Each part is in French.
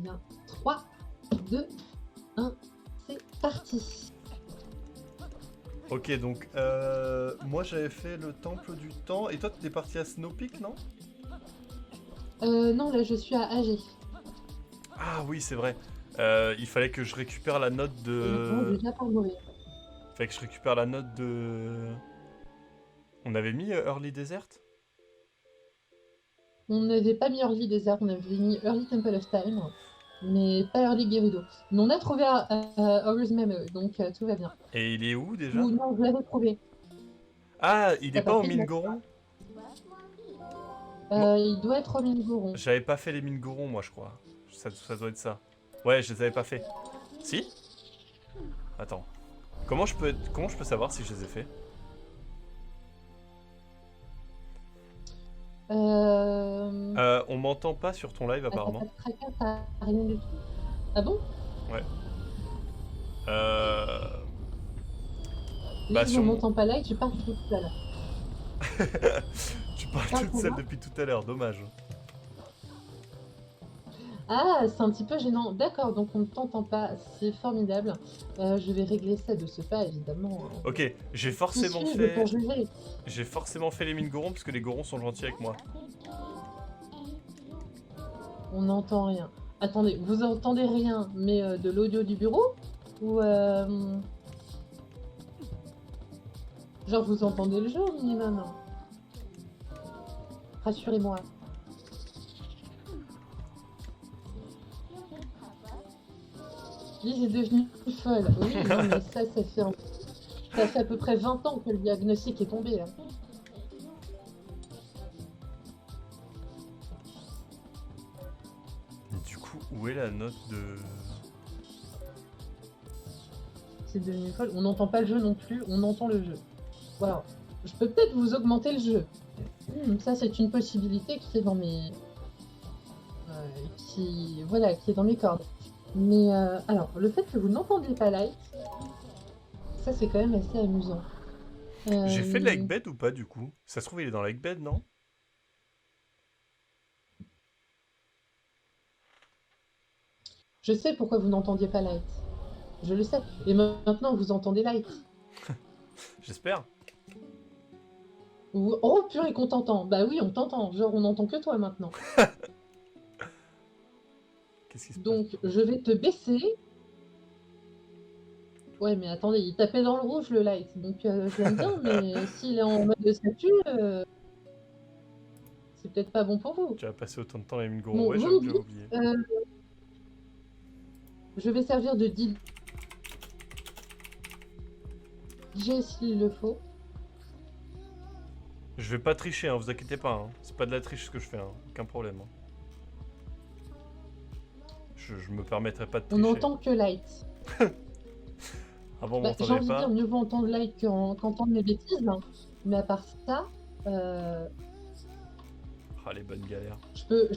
Bien. 3, 2, 1, c'est parti. Ok, donc moi j'avais fait le temple du temps, et toi t'es parti à Snow Peak, non? Non, là je suis à AG. Ah oui, c'est vrai. Il fallait que je récupère la note Et maintenant, je de... vais déjà pas mourir. Fallait que je récupère la note de... On avait mis Early Desert? On n'avait pas mis Early Desert, on avait mis Early Temple of Time, mais pas Early Gerudo. Mais on a trouvé Horus Memo, donc tout va bien. Et il est où déjà? Ou non, vous l'avez trouvé. Ah, il est T'as pas pas au pris mine là. Goron? Moi, Il doit être au mine Goron. j'avais pas fait les mines Goron, moi je crois. Ça doit être ça. Ouais, je les avais pas fait. Si? Attends. Comment je peux savoir si je les ai fait? Euh... On m'entend pas sur ton live Ah, t'as pas apparemment. de tracker, t'as rien du tout. Ah bon? Ouais. Euh... Là, Bah je sur mon... m'entends pas là et tu parles tout à l'heure. Tu parles Parle toute pour seule moi. depuis tout à l'heure, dommage. Ah, c'est un petit peu gênant. D'accord, donc on ne t'entend pas. C'est formidable. Je vais régler ça de ce pas, évidemment. Ok, Qui suis-je pour juger? J'ai forcément fait les mines Goron parce que les Gorons sont gentils avec moi. On n'entend rien. Attendez, vous entendez rien, mais de l'audio du bureau? Ou genre vous entendez le jeu au minimum? Rassurez-moi. Lise est devenue folle. Oui, non, mais ça fait à peu près 20 ans que le diagnostic est tombé, hein. Du coup, où est la note de... C'est devenu folle. On n'entend pas le jeu non plus, on entend le jeu. Voilà. Je peux peut-être vous augmenter le jeu. Ça, c'est une possibilité qui est dans mes... voilà, qui est dans mes cordes. Mais alors, le fait que vous n'entendiez pas Light, ça c'est quand même assez amusant. J'ai fait Lakebed ou pas du coup? Ça se trouve il est dans Lakebed, non? Je sais pourquoi vous n'entendiez pas Light. Je le sais. Et maintenant, vous entendez Light. J'espère. Oh purée qu'on t'entend. Bah oui, on t'entend. Genre, on n'entend que toi maintenant. Qu'est-ce qui se passe? Donc, je vais te baisser. Ouais, mais attendez, il tapait dans le rouge le Light. Donc, je l'aime bien, mais s'il est en mode statut, c'est peut-être pas bon pour vous. Tu as passé autant de temps à les mines Goron. Bon, Ouais, vous j'avoue me que j'avais dites, oublié. je vais servir de DJ s'il le faut. Je vais pas tricher, hein, vous inquiétez pas. Hein. C'est pas de la triche ce que je fais, hein. Aucun problème. Hein. Je me permettrai pas de On tricher. n'entend que Light. Avant, on Bah, j'ai m'entendait envie de pas. dire, mieux vaut entendre Light qu'entendre mes bêtises, hein. Mais à part ça, Ah, les bonnes galères. je peux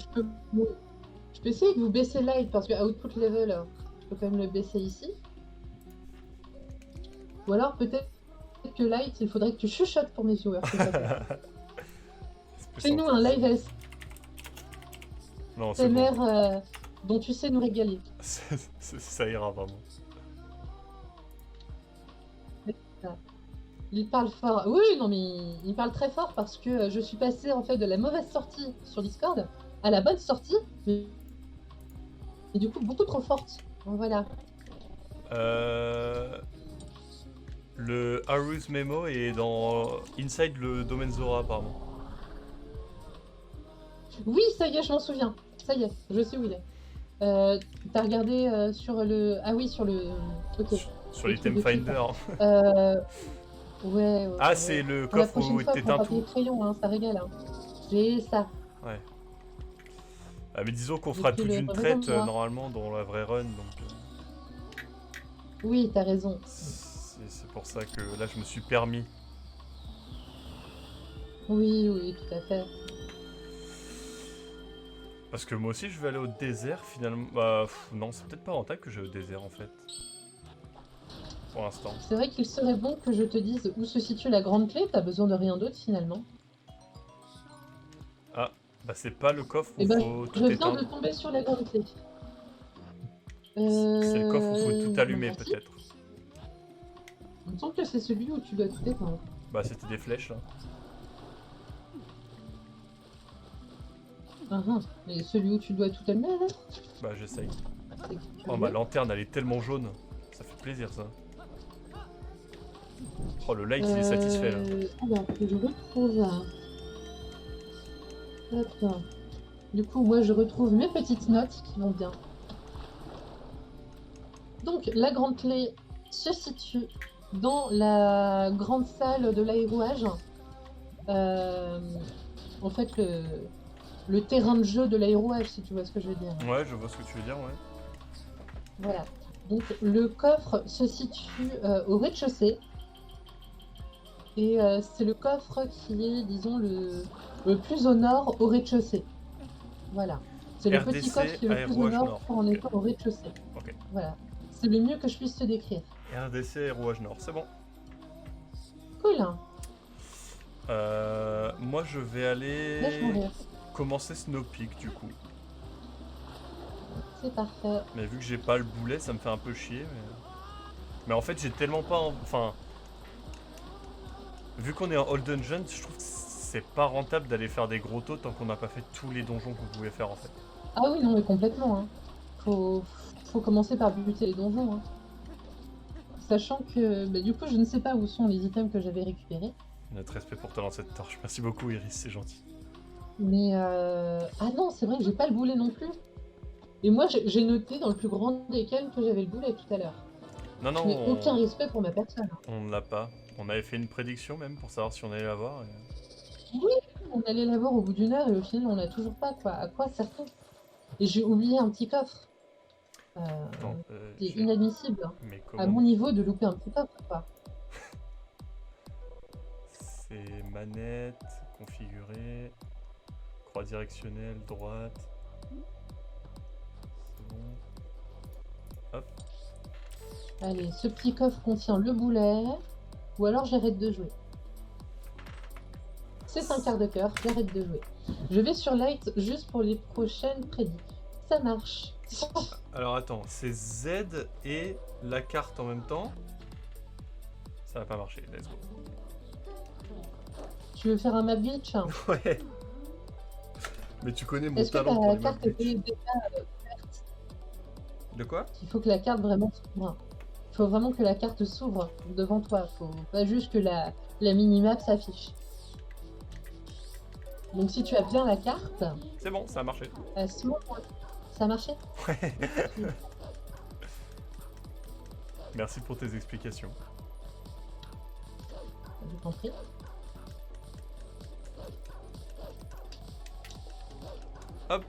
essayer de vous baisser Light parce que output level, je peux quand même le baisser ici. Ou alors peut-être que Light, il faudrait que tu chuchotes pour mes viewers. Fais-nous un live Non, c'est bon. ASMR dont tu sais nous régaler. Ça ira vraiment. Il parle fort. Oui, non, mais il parle très fort parce que je suis passée en fait de la mauvaise sortie sur Discord à la bonne sortie, mais du coup beaucoup trop forte. Donc, voilà. Le Horus Memo est dans Inside le domaine Zora apparemment. Oui, ça y est, je m'en souviens. Ça y est, je sais où il est. T'as regardé sur le... Ah oui, sur le... Ok. Sur l'item Finder. Ouais. Ah, c'est le Pour la coffre prochaine où fois, t'éteins prends pas tout. tes crayons, hein, ça régale. Hein. J'ai ça. Ouais. Ah, mais disons qu'on J'ai fera pris tout le d'une raison traite de moi. normalement dans la vraie run, donc Oui, t'as raison. c'est pour ça que là je me suis permis. Oui, tout à fait. Parce que moi aussi je vais aller au désert finalement. Bah non, c'est peut-être pas rentable que j'aille au désert en fait. Pour l'instant. C'est vrai qu'il serait bon que je te dise où se situe la grande clé, t'as besoin de rien d'autre finalement. Ah, bah c'est pas le coffre où Et ben, faut je tout viens éteindre. de tomber sur la grande clé. C'est le coffre où il faut tout allumer, Merci. peut-être. Il me semble que c'est celui où tu dois tout éteindre. Bah, c'était des flèches, là. Ah, ah. Mais celui où tu dois tout allumer, là Bah, j'essaye. c'est que tu Oh, veux. ma lanterne, elle est tellement jaune. Ça fait plaisir, ça. Oh, le light, il est satisfait, là. Alors, que je retrouve. Hop. Du coup, moi, je retrouve mes petites notes qui vont bien. Donc, la grande clé se situe dans la grande salle de l'aérouage. En fait, le terrain de jeu de l'aérouage, si tu vois ce que je veux dire. Ouais, je vois ce que tu veux dire, ouais. Voilà. Donc, le coffre se situe au rez-de-chaussée. Et c'est le coffre qui est, disons, le plus au nord, au rez-de-chaussée. Voilà. C'est le petit RDC, coffre qui est le plus au aérouage nord nord. en Ok. étant au rez-de-chaussée. Ok. Voilà. C'est le mieux que je puisse te décrire. RDC, aérouage nord, c'est bon. Cool. Moi, je vais Laisse-moi aller rire. commencer Snowpeak, du coup. C'est parfait. Mais vu que j'ai pas le boulet, ça me fait un peu chier. Mais en fait, j'ai tellement pas... Enfin... Vu qu'on est en Old Dungeon, je trouve que c'est pas rentable d'aller faire des gros taux tant qu'on n'a pas fait tous les donjons qu'on pouvait faire, en fait. Ah oui, non, mais complètement. Hein. Faut commencer par buter les donjons. Hein. Sachant que, bah, du coup, je ne sais pas où sont les items que j'avais récupérés. Notre respect pour toi dans cette torche. Merci beaucoup, Iris, c'est gentil. Mais ah non, c'est vrai que j'ai pas le boulet non plus. Et moi, j'ai noté dans le plus grand desquels que j'avais le boulet tout à l'heure. Non, non, Mais aucun respect pour ma personne. on ne l'a pas. On avait fait une prédiction même pour savoir si on allait l'avoir. Et... Oui, on allait l'avoir au bout d'une heure et au final, on l'a toujours pas. Quoi. À quoi sert-on? Et j'ai oublié un petit coffre. Attends, C'est inadmissible. Hein. Mais À comment... mon niveau, de louper un petit coffre. Quoi. C'est manette, configurée, croix directionnelle, droite. C'est bon. Hop. Allez, ce petit coffre contient le boulet. Ou alors j'arrête de jouer. C'est un quart de cœur, j'arrête de jouer. Je vais sur Light juste pour les prochaines prédits. Ça marche. Alors attends, c'est Z et la carte en même temps. Ça va pas marcher, let's go. Tu veux faire un map glitch? Ouais. Mais tu connais mon Est-ce que talent pour ta les carte maps était glitch. déjà De quoi? Il faut que la carte vraiment s'ouvre. Il faut vraiment que la carte s'ouvre devant toi. Faut pas juste que la minimap s'affiche. Donc si tu as bien la carte, C'est bon, ça a marché. à ce moment-là, ça a marché? Ouais. Merci pour tes explications. Je t'en prie. Hop.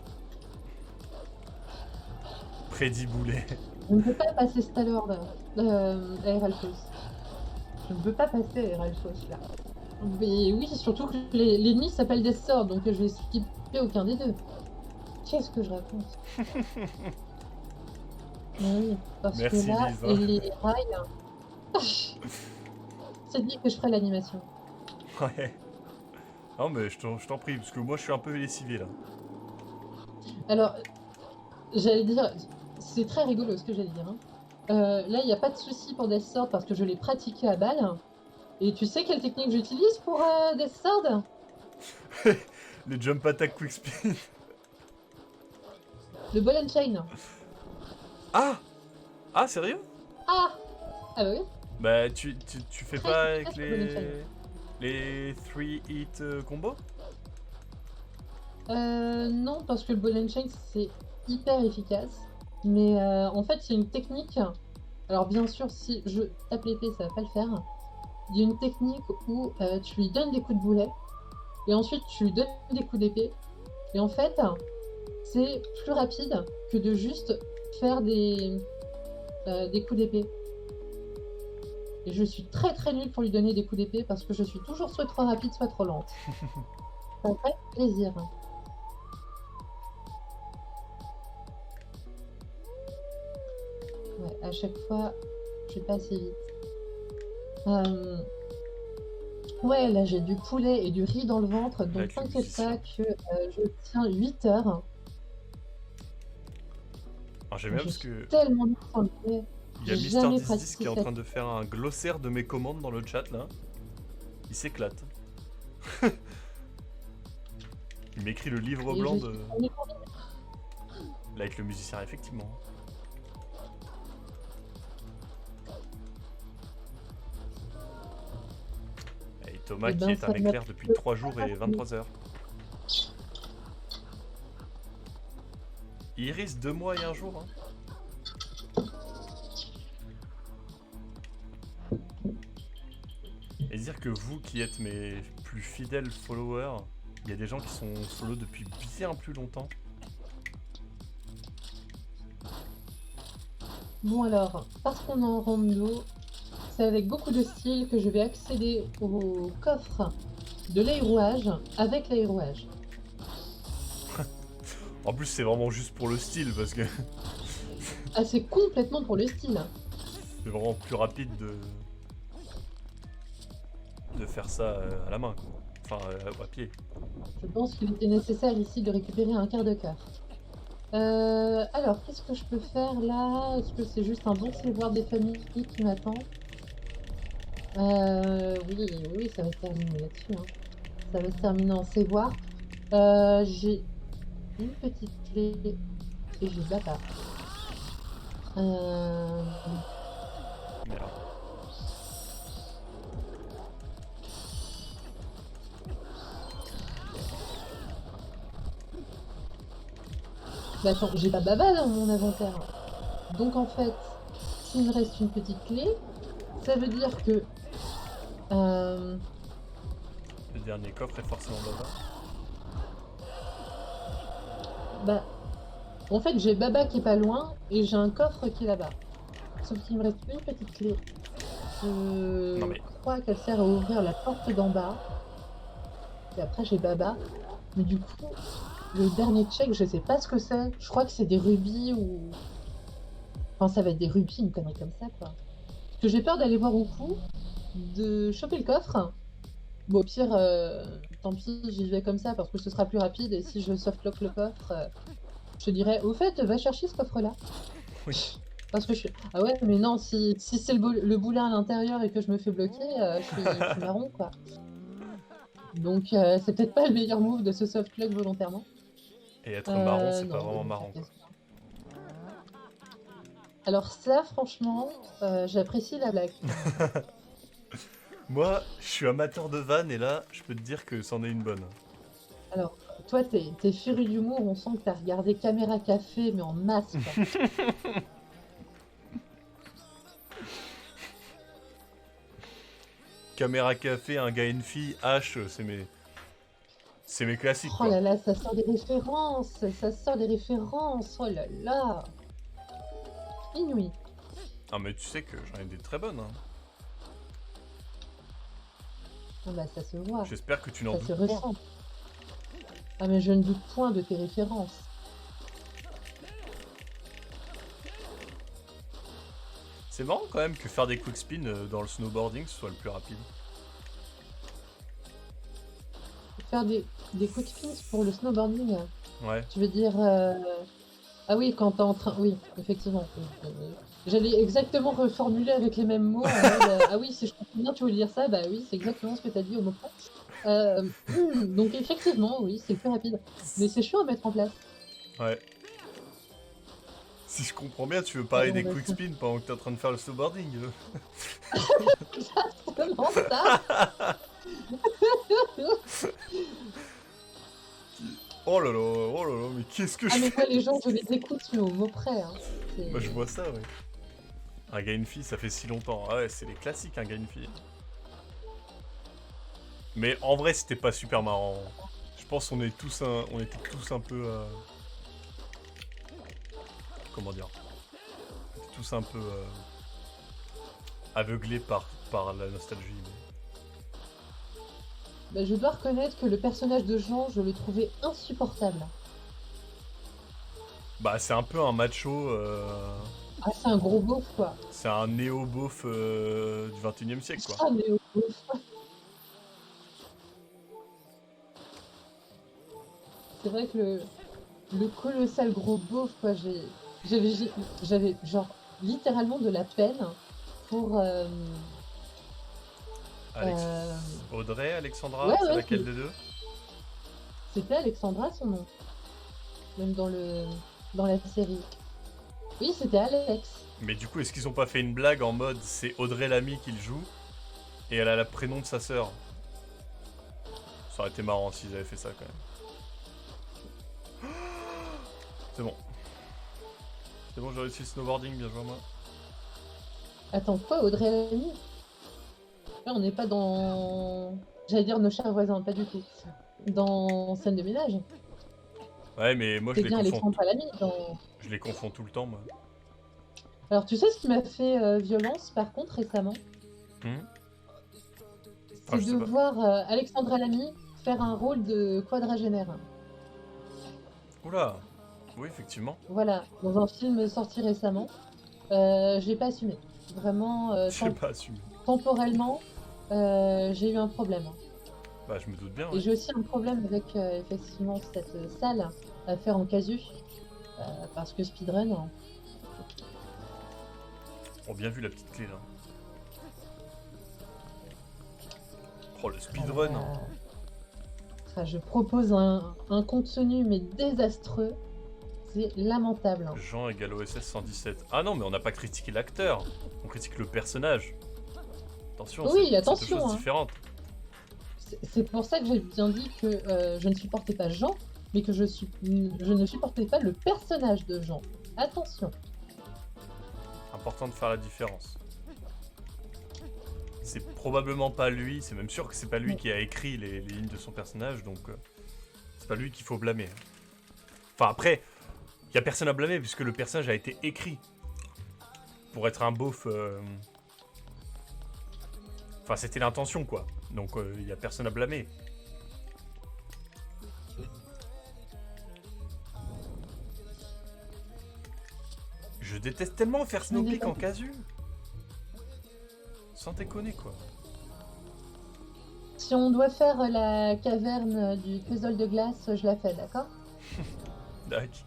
Prédit boulet. Je ne peux pas passer Stallord à Heralfos. Je ne peux pas passer à Heralfos là. Mais oui, surtout que l'ennemi s'appelle Death Sword, donc je vais skipper aucun des deux. Qu'est-ce que je raconte? Oui, parce Merci, que là, Lisa. les rails... C'est dit que je ferai l'animation. Ouais. Non mais je t'en prie, parce que moi je suis un peu lessivé là. Alors, j'allais dire... C'est très rigolo ce que j'allais dire. Hein. Là, il n'y a pas de souci pour Death Sword parce que je l'ai pratiqué à balle. Et tu sais quelle technique j'utilise pour Death Sword? Les jump attack quick spin. Le ball and chain. Ah. Ah, sérieux? Ah! Ah bah oui. Bah tu fais Très pas efficace, avec le ball and chain. les 3 hit combo? Non, parce que le ball and chain c'est hyper efficace. Mais en fait, il y a une technique. Alors, bien sûr, si je tape l'épée, ça va pas le faire. Il y a une technique où tu lui donnes des coups de boulet. Et ensuite, tu lui donnes des coups d'épée. Et en fait, c'est plus rapide que de juste faire des coups d'épée. Et je suis très très nulle pour lui donner des coups d'épée parce que je suis toujours soit trop rapide, soit trop lente. Ça fait plaisir. Ouais, à chaque fois, je vais pas assez vite. Ouais, là j'ai du poulet et du riz dans le ventre, donc Avec le t'inquiète pas musicien. que je tiens 8 heures. Alors j'aime bien Je parce suis que tellement nulle en anglais. il y a J'ai Mister jamais 1010 qui est pratiqué en ça. train de faire un glossaire de mes commandes dans le chat là. Il s'éclate. Il m'écrit le livre Et blanc je de... suis Là, avec le musicien, effectivement. Et Thomas Eh qui ben, est un ça m'a éclair depuis 3 jours et 23 heures. Iris, 2 mois et 1 jour. Hein. Et dire que vous qui êtes mes plus fidèles followers, il y a des gens qui sont follow depuis bien plus longtemps. Bon alors, parce qu'on est en rando, c'est avec beaucoup de style que je vais accéder au coffre de l'aérouage avec l'aérouage. En plus, c'est vraiment juste pour le style parce que Ah, c'est complètement pour le style. c'est vraiment plus rapide de faire ça à la main, quoi. Enfin, à pied. Je pense qu'il était nécessaire ici de récupérer un quart de cœur. Alors, qu'est-ce que je peux faire là? Est-ce que c'est juste un bon voir des familles qui m'attend? Oui, oui, ça va se terminer là-dessus. Hein. Ça va se terminer en sévoir. J'ai une petite clé et j'ai Baba. Merde. Bah attends, j'ai pas Baba dans mon inventaire. Donc en fait, s'il me reste une petite clé, ça veut dire que... Le dernier coffre est forcément Baba. Bah, en fait, j'ai Baba qui est pas loin et j'ai un coffre qui est là-bas. Sauf qu'il me reste une petite clé. Je crois qu'elle sert à ouvrir la porte d'en bas. Et après, j'ai Baba. Mais du coup, le dernier check, je sais pas ce que c'est. Je crois que c'est des rubis ou... Enfin, ça va être des rubis, une connerie comme ça, quoi. Parce que j'ai peur d'aller voir au coup, de choper le coffre. Bon, au pire, tant pis, j'y vais comme ça parce que ce sera plus rapide. Et si je softlock le coffre, je te dirais, au fait, va chercher ce coffre-là. Oui. Parce que je suis... Ah ouais, mais non, si c'est le boulin à l'intérieur et que je me fais bloquer, je suis marron, quoi. Donc, c'est peut-être pas le meilleur move de ce softlock volontairement. Et être marron, c'est pas Non, vraiment bon, marrant, quoi. Alors ça, franchement, j'apprécie la blague. Moi, je suis amateur de vannes et là, je peux te dire que c'en est une bonne. Alors, toi, t'es féru d'humour, on sent que t'as regardé Caméra Café, mais en masse, quoi. Caméra café, un gars et une fille, H, c'est mes classiques, Oh quoi. là là, ça sort des références, ça sort des références, oh là là. Inouï. Ah, mais tu sais que j'en ai des très bonnes, hein. Oh bah, ça se voit, J'espère que tu n'en ça doutes se point. ressent. Ah mais je ne doute point de tes références. C'est marrant quand même que faire des quick spin dans le snowboarding ce soit le plus rapide. Faire des quick spins pour le snowboarding, Ouais. tu veux dire... Ah oui, quand t'es en train... Oui, effectivement. J'allais exactement reformuler avec les mêmes mots. En mode, ah oui, si je comprends bien, tu voulais dire ça. Bah oui, c'est exactement ce que t'as dit au mot près. Donc effectivement, oui, c'est le plus rapide. Mais c'est chiant à mettre en place. Ouais. Si je comprends bien, tu veux parler des quick spin pendant que t'es en train de faire le snowboarding. Exactement ça. Oh là là, mais qu'est-ce que Ah je mais fais? moi les gens, je les écoute mais au mot près. Hein. Moi je vois ça, ouais. Un gars et une fille, ça fait si longtemps. Ah ouais, c'est les classiques, un gars et une fille. Mais en vrai, c'était pas super marrant. Je pense qu'on était tous un peu... Comment dire? On était tous un peu... aveuglés par la nostalgie. Bah, je dois reconnaître que le personnage de Jean, je le trouvais insupportable. Bah c'est un peu un macho... Ah c'est un gros beauf quoi. C'est un néo-beauf du 21e siècle, quoi. Ah néo-beauf. C'est vrai que le colossal gros beauf, quoi, J'avais j'avais genre littéralement de la peine pour... Alex... Audrey, Alexandra, Ouais, c'est ouais, laquelle des deux? c'était Alexandra son nom, même dans la série. Oui, c'était Alex. Mais du coup, est-ce qu'ils ont pas fait une blague en mode c'est Audrey Lamy qui le joue et elle a le prénom de sa sœur? Ça aurait été marrant s'ils avaient fait ça quand même. C'est bon. C'est bon, j'ai réussi le snowboarding, bien joué à moi. Attends, quoi, Audrey Lamy? Là, on n'est pas dans... J'allais dire nos chers voisins, pas du tout. Dans scène de ménage. Ouais, mais moi C'est bien Alexandra Lamy dans... je les confonds tout le temps, moi. Alors, tu sais ce qui m'a fait violence, par contre, récemment? Ah, C'est je de sais pas. voir Alexandra Lamy faire un rôle de quadragénaire. Oula. Oui, effectivement. Voilà, dans un film sorti récemment. Je l'ai pas assumé. Vraiment, J'ai pas assumé. temporellement, j'ai eu un problème. Bah, je me doute bien, Et ouais. j'ai aussi un problème avec effectivement cette salle à faire en casu. Parce que speedrun, hein. On a bien vu la petite clé, là. Oh, le speedrun. Enfin, je propose un contenu mais désastreux. C'est lamentable. Jean égale OSS 117. Ah non, mais on n'a pas critiqué l'acteur. On critique le personnage. Attention, Oui, c'est deux attention, choses hein. différentes. C'est pour ça que j'ai bien dit que je ne supportais pas Jean, mais que je ne supportais pas le personnage de Jean. Attention. Important de faire la différence. C'est probablement pas lui, c'est même sûr que c'est pas lui qui a écrit les lignes de son personnage, donc c'est pas lui qu'il faut blâmer. Enfin après, y a personne à blâmer puisque le personnage a été écrit pour être un beauf. Enfin c'était l'intention quoi, donc y a personne à blâmer. Je déteste tellement faire Snowpeak en casu. Sans déconner quoi. Si on doit faire la caverne du puzzle de glace, je la fais, d'accord? D'accord.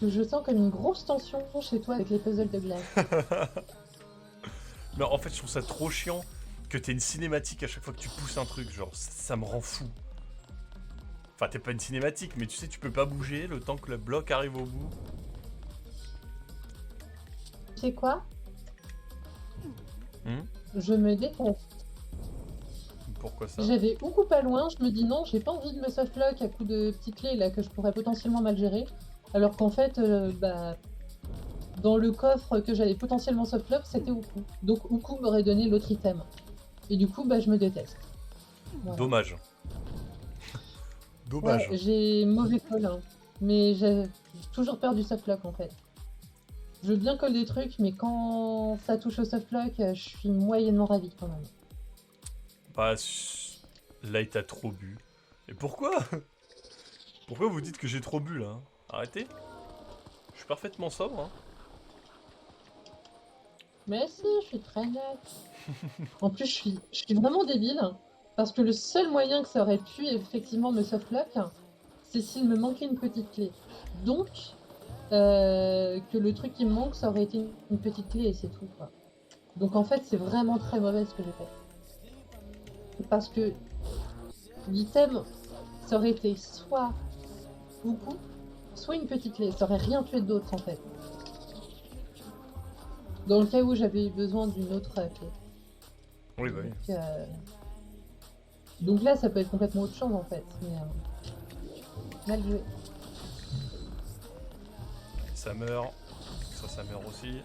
Je sens comme une grosse tension chez toi avec les puzzles de glace. Non, en fait, je trouve ça trop chiant que t'aies une cinématique à chaque fois que tu pousses un truc. Genre, ça me rend fou. Enfin, t'es pas une cinématique, mais tu sais, tu peux pas bouger le temps que le bloc arrive au bout. Tu sais quoi? Je me déteste. Pourquoi ça? J'avais ou pas loin, je me dis non, j'ai pas envie de me softlock à coups de petites clés là que je pourrais potentiellement mal gérer. Alors qu'en fait, dans le coffre que j'allais potentiellement softlock, c'était Uku. Donc Uku m'aurait donné l'autre item. Et du coup, je me déteste. Voilà. Dommage. Dommage. Ouais, j'ai mauvais call, hein. Mais j'ai toujours peur du softlock en fait. Je veux bien coller des trucs, mais quand ça touche au softlock, je suis moyennement ravie quand même. Bah, là, il t'a trop bu. Et pourquoi? Pourquoi vous dites que j'ai trop bu là? Arrêtez. Je suis parfaitement sobre. Hein. Mais si, je suis très nette. En plus, je suis vraiment débile. Parce que le seul moyen que ça aurait pu effectivement me softlock, c'est s'il me manquait une petite clé. Donc, que le truc qui me manque, ça aurait été une petite clé et c'est tout, quoi. Donc en fait, c'est vraiment très mauvais ce que j'ai fait. Parce que l'item, ça aurait été soit beaucoup, soit une petite clé. Ça aurait rien tué d'autre en fait. Dans le cas où j'avais eu besoin d'une autre clé. Oui, bah oui. Donc là, ça peut être complètement autre chose en fait. Mais mal joué. Ça meurt. Ça meurt aussi.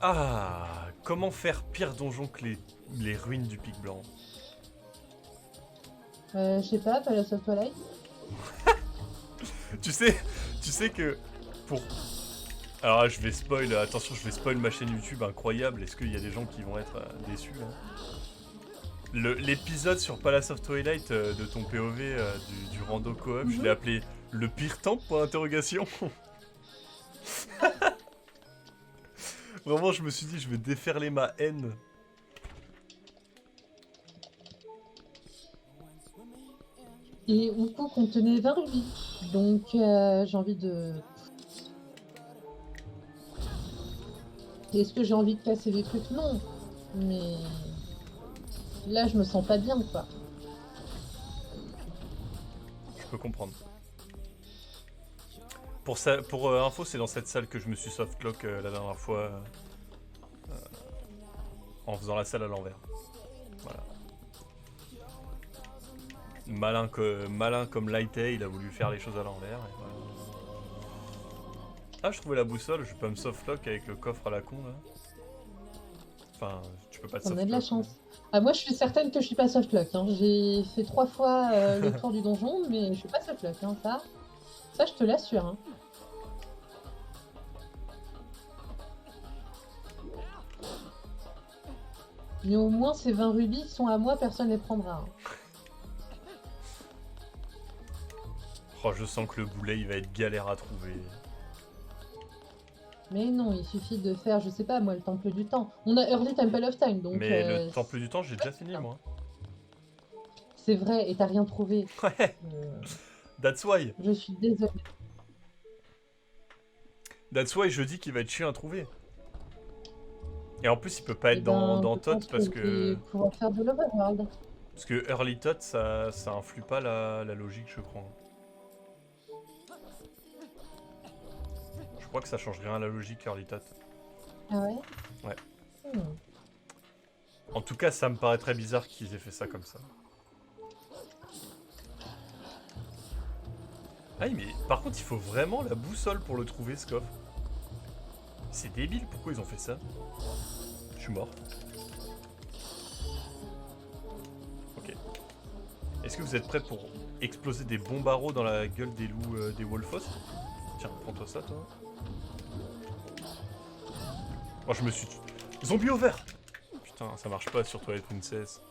Ah, comment faire pire donjon que les ruines du Pic Blanc? Je sais pas, Palace of Twilight. tu sais que pour... Alors là, je vais spoil, attention, je vais spoil ma chaîne YouTube incroyable. Est-ce qu'il y a des gens qui vont être déçus là? L'épisode sur Palace of Twilight de ton POV du rando coop, je l'ai appelé le pire temps pour interrogation. Vraiment, je me suis dit, je vais déferler ma haine. Et Uko contenait 20 rubis. Donc j'ai envie de... Est-ce que j'ai envie de casser des trucs? Non. Mais là, je me sens pas bien, quoi. Je peux comprendre. Pour info, c'est dans cette salle que je me suis softlock la dernière fois en faisant la salle à l'envers. Voilà. Malin comme Lighté, il a voulu faire les choses à l'envers. Voilà. Ah, je trouvais la boussole, je peux me softlock avec le coffre à la con là. Enfin, tu peux pas te On a softlock. de la chance. Ah, moi, je suis certaine que je suis pas softlock. Hein. J'ai fait 3 fois le tour du donjon, mais je suis pas softlock. Hein. Ça, je te l'assure. Hein. Mais au moins, ces 20 rubis sont à moi, personne ne les prendra. Hein. Oh, je sens que le boulet il va être galère à trouver. Mais non, il suffit de faire, je sais pas moi, le temple du temps. On a Early Temple of Time, donc... Mais le temple du temps, j'ai déjà fini moi. C'est vrai, et t'as rien trouvé. Ouais. That's why. Je suis désolée. That's why je dis qu'il va être chiant à trouver. Et en plus, il peut pas être dans Tot parce que... Pour faire de l'Overworld. Parce que Early Tot, ça influe pas la logique, je crois. Je crois que ça change rien à la logique, Early Tot. Ah ouais? Ouais. En tout cas, ça me paraît très bizarre qu'ils aient fait ça comme ça. Ah oui, mais par contre, il faut vraiment la boussole pour le trouver, ce coffre. C'est débile, pourquoi ils ont fait ça? Je suis mort. Ok. Est-ce que vous êtes prêts pour exploser des bombards dans la gueule des loups des Wolfos? Tiens, prends-toi ça, toi. Oh, je me suis... Zombie over! Putain, ça marche pas sur Twilight Princess.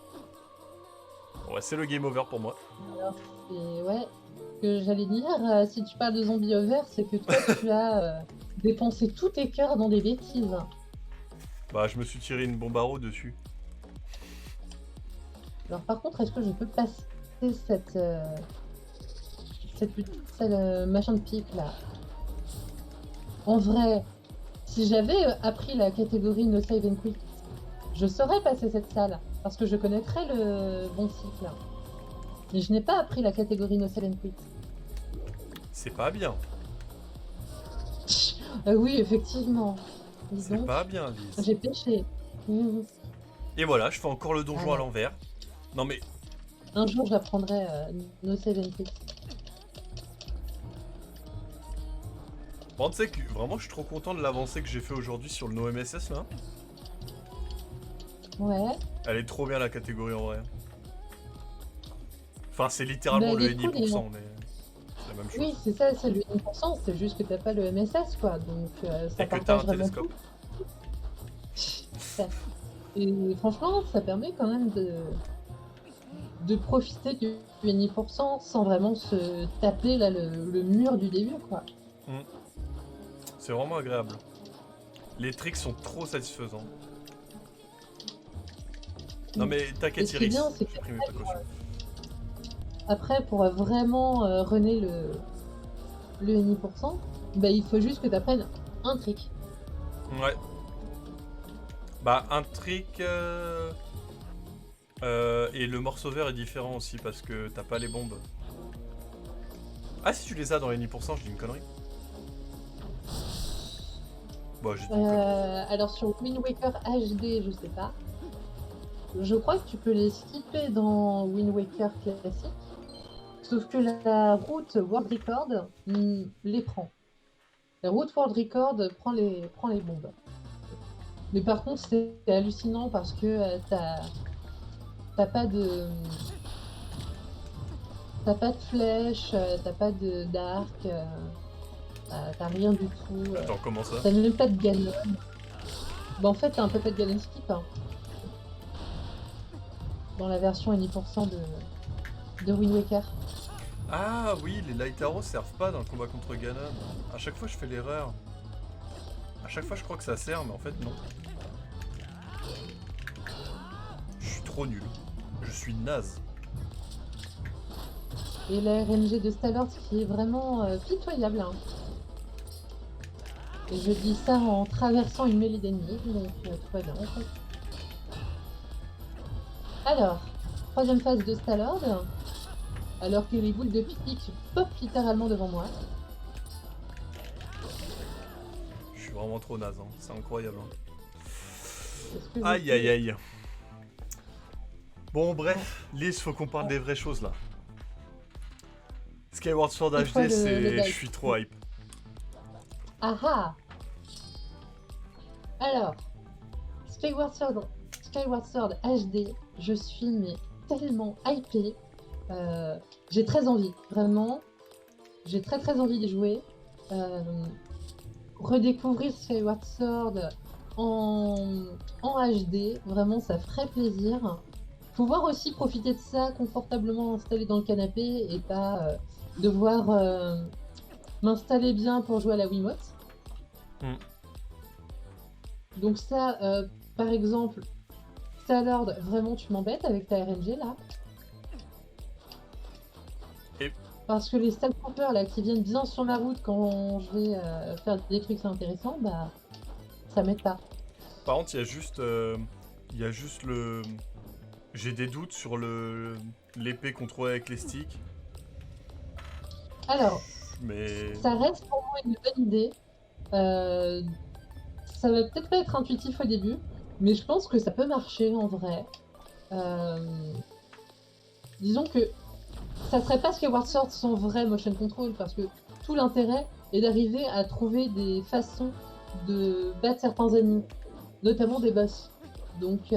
Bon, ouais, c'est le game over pour moi. Alors, c'est... Ouais. Ce que j'allais dire, si tu parles de zombie over, c'est que toi, tu as dépensé tous tes cœurs dans des bêtises. Bah, je me suis tiré une bombe à eau dessus. Alors, par contre, est-ce que je peux passer cette petite salle machin de pique là? En vrai, si j'avais appris la catégorie No Save and Quit, je saurais passer cette salle parce que je connaîtrais le bon cycle. Mais je n'ai pas appris la catégorie No Save and Quit. C'est pas bien. Oui, effectivement. C'est pas bien, Lise. J'ai péché. Mmh. Et voilà, je fais encore le donjon Ah, à l'envers. Non mais... Un jour, j'apprendrai No Save and Quit. Bon, tu sais que vraiment, je suis trop content de l'avancée que j'ai fait aujourd'hui sur le No MSS là. Ouais. Elle est trop bien la catégorie en vrai. Enfin, c'est littéralement Bah, le elle est cool, NI%, mais c'est la même chose. Oui, c'est ça, c'est le 1%, c'est juste que t'as pas le MSS, quoi. Donc, ça Et que t'as partage un vraiment télescope. tout. Et franchement, ça permet quand même de profiter du NI% sans vraiment se taper là, le mur du début, quoi. C'est vraiment agréable. Les tricks sont trop satisfaisants. Non mais t'inquiète Iris, j'ai pris mes précautions. Après, pour vraiment runner le NI%, bah, il faut juste que tu apprennes un trick. Ouais. Bah un trick et le morceau vert est différent aussi parce que t'as pas les bombes. Ah si tu les as dans les NI%, je dis une connerie. Bon, j'ai dit une connerie. Alors sur Wind Waker HD, je sais pas. Je crois que tu peux les skipper dans Wind Waker classique. Sauf que la route World Record les prend. La route World Record prend les bombes. Mais par contre, c'est hallucinant parce que t'as pas de flèche, t'as pas d'arc, t'as rien du tout. Attends, comment ça? T'as même pas de ganon. Bah en fait, t'as un peu de ganon skip. Hein. Dans la version 10% de Wind Waker. Ah oui, les light arrows servent pas dans le combat contre Ganon. À chaque fois je fais l'erreur. À chaque fois je crois que ça sert, mais en fait non. Je suis trop nul. Je suis naze. Et la RNG de Stalord qui est vraiment pitoyable, hein. Et je dis ça en traversant une mêlée d'ennemis, donc tout va bien en fait. Alors, troisième phase de Stalord, alors que les boules de pique pop littéralement devant moi. Je suis vraiment trop naze, hein. C'est incroyable. Hein. Est-ce que je Aïe peux- aïe aïe. Bon bref, Lise, faut qu'on parle des vraies choses là. Skyward Sword C'est quoi HD, le c'est... gag Je suis trop hype. Ah ah! Alors, Skyward Sword HD, je suis mais tellement hypée. J'ai très envie, vraiment. J'ai très envie d'y jouer. Redécouvrir Skyward Sword en HD, vraiment ça ferait plaisir. Pouvoir aussi profiter de ça confortablement installé dans le canapé et pas devoir m'installer bien pour jouer à la Wiimote. Mm. Donc ça, par exemple, Stalord, vraiment tu m'embêtes avec ta RNG là. Et- Parce que les Stalkers là qui viennent bien sur ma route quand je vais faire des trucs intéressants, bah ça m'aide pas. Par contre, il y a juste le... J'ai des doutes sur l'épée contrôlée avec les sticks, Alors, mais... ça reste pour moi une bonne idée. Ça va peut-être pas être intuitif au début, mais je pense que ça peut marcher en vrai. Disons que ça serait pas Skyward Sword sans vrai motion control, parce que tout l'intérêt est d'arriver à trouver des façons de battre certains ennemis, notamment des boss. Donc,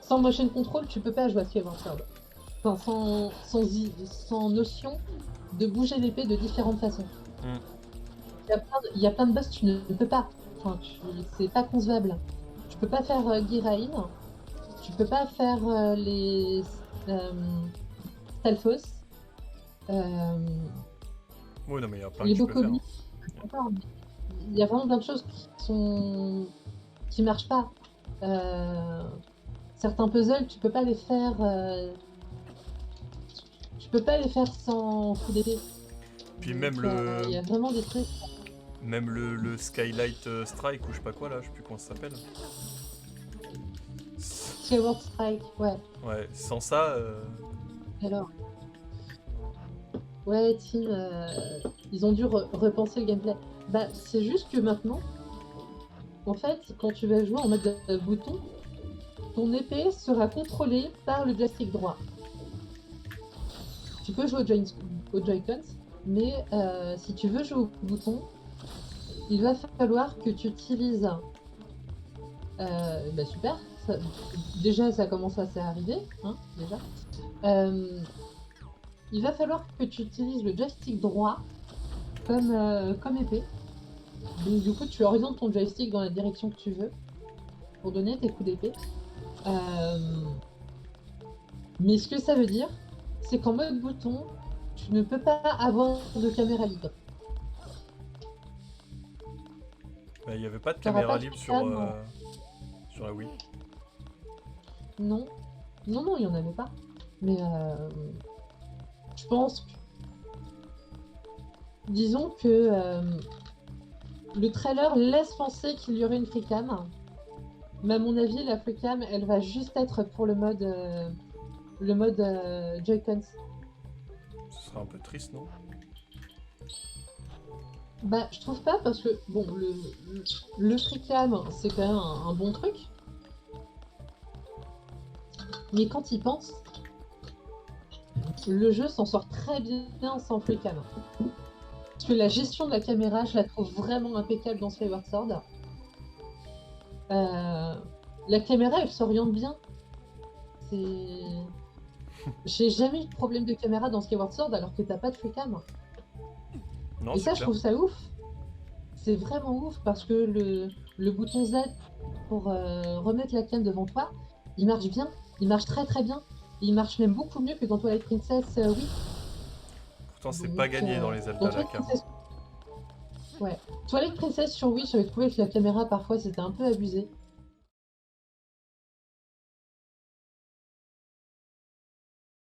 sans motion control, tu peux pas jouer à Skyward Sword. Enfin, sans notion de bouger l'épée de différentes façons. Mm. Il y a plein de boss, tu ne peux pas. Enfin, c'est pas concevable. Tu peux pas faire Girain, tu peux pas faire les Stalfos, Oui, non, mais il y a plein que les tu peux faire. Bokoblins. Il y a vraiment plein de choses qui marchent pas. Certains puzzles, tu peux pas les faire. Tu peux pas les faire sans coup d'épée. Puis Donc, même le... il y a vraiment des trucs. Même le Skylight Strike ou je sais pas quoi là, je sais plus comment ça s'appelle. Skyward Strike, ouais. Ouais, sans ça, Alors. Ouais, Team, ils ont dû repenser le gameplay. Bah, c'est juste que maintenant, en fait, quand tu vas jouer en mode bouton, ton épée sera contrôlée par le joystick droit. Tu peux jouer au Joy-Cons, mais si tu veux jouer au bouton, il va falloir que tu utilises... bah super, déjà ça commence à s'arriver, hein, déjà. Il va falloir que tu utilises le joystick droit comme épée. Donc du coup tu orientes ton joystick dans la direction que tu veux pour donner tes coups d'épée. Mais ce que ça veut dire, c'est qu'en mode bouton, tu ne peux pas avoir de caméra libre. bah, il n'y avait pas de T'auras caméra pas de libre cam, sur la Wii. Non, il n'y en avait pas. Mais je pense que... Disons que le trailer laisse penser qu'il y aurait une freecam. Mais à mon avis, la freecam, elle va juste être pour le mode Joy-Cons. Ce serait un peu triste, non? Bah, je trouve pas parce que, bon, le freecam, c'est quand même un bon truc. Mais quand il pense, le jeu s'en sort très bien sans freecam. Parce que la gestion de la caméra, je la trouve vraiment impeccable dans Skyward Sword. La caméra, elle s'oriente bien. J'ai jamais eu de problème de caméra dans Skyward Sword alors que t'as pas de freecam. Non, Et c'est ça, je clair. trouve ça ouf. C'est vraiment ouf parce que le bouton Z pour remettre la cam devant toi, il marche bien. Il marche très bien. Et il marche même beaucoup mieux que dans Twilight Princess, oui. Pourtant, c'est Donc, pas gagné dans les dans Zelda, la Twilight cam. Princess... Ouais. Twilight Princess sur Wii, j'avais trouvé que la caméra, parfois, c'était un peu abusé.